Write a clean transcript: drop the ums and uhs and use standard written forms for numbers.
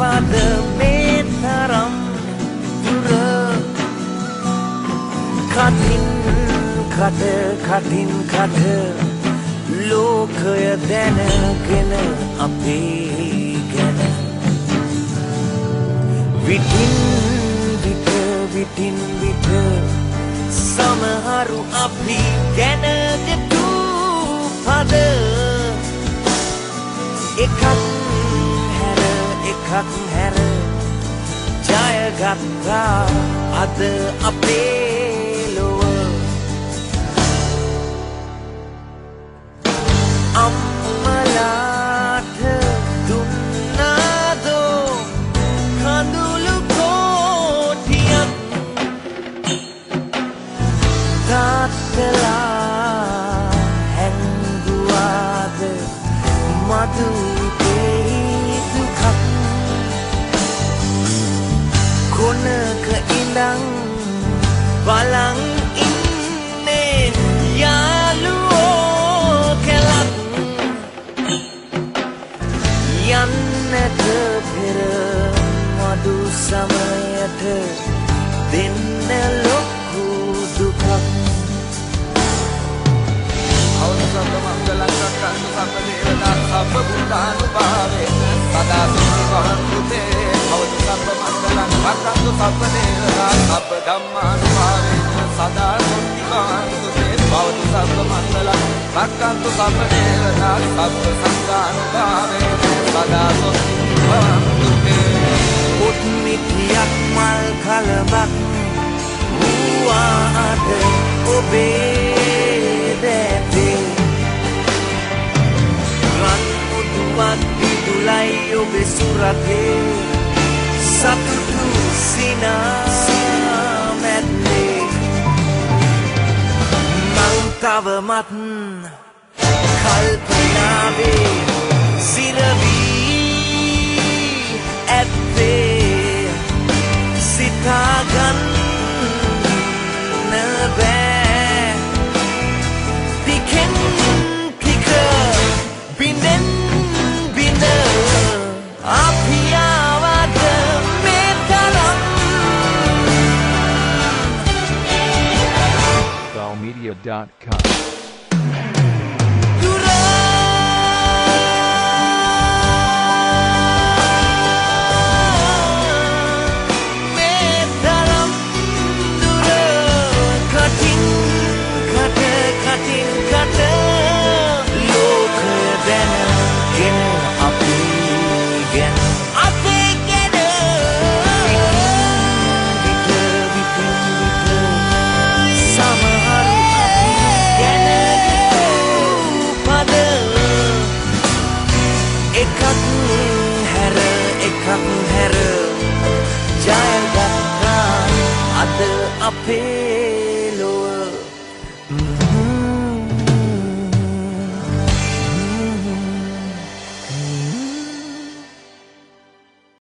ආවද මේ තරම් දුර කටින් කට ලෝකය දැනගෙන අපේ ගැන විටින් විට සමහරු අපි ගැන දෙපු පද එකක් හැර ජයගත්තා අද අපේ ලොව අම්මලාට දුන්නාදෝ කඳුළු කෝටියක් තාත්තලා හැංගුවාද මදු කොනක ඉඳන් බලන් ඉන්නේ යාළුවෝ කැලක් යන්නට පෙර මදු සමයට දෙන්න ලොකු දුකක් අවසන් මංගලං සක්කන්තු සම්ප දේවතා සම්ප බුද්ධානුභාවේන සදා සුඛිවහං සුතේ අවසන් මංගලං සක්කන්තු සම්ප දේවතා සම්ප ධම්මානුභාවේන සදා සුඛිවහං සුතේ අවසන් මංගලං සක්කන්තු සම්ප දේවතා සම්ප සංඝානුභාවේන සදා සුඛිවහං සුතේ පුත් මිත්‍යක් මල් කලබක් වූවාද ඔබේ දැපේ රන් උදුවක් දිදුලයි ඔබේ සුරතේ සතුටු සිනා මැද්දේ මං තවමත් කල්පනාවේ සිරවී ඇත්තේ සිතාගන්න බෑ ටිකෙන් ටික බිඳෙන් බිඳ අපි ආවද මේ තරම් Valmedia.com එකක් හැර ජයගත්තා අද අපේ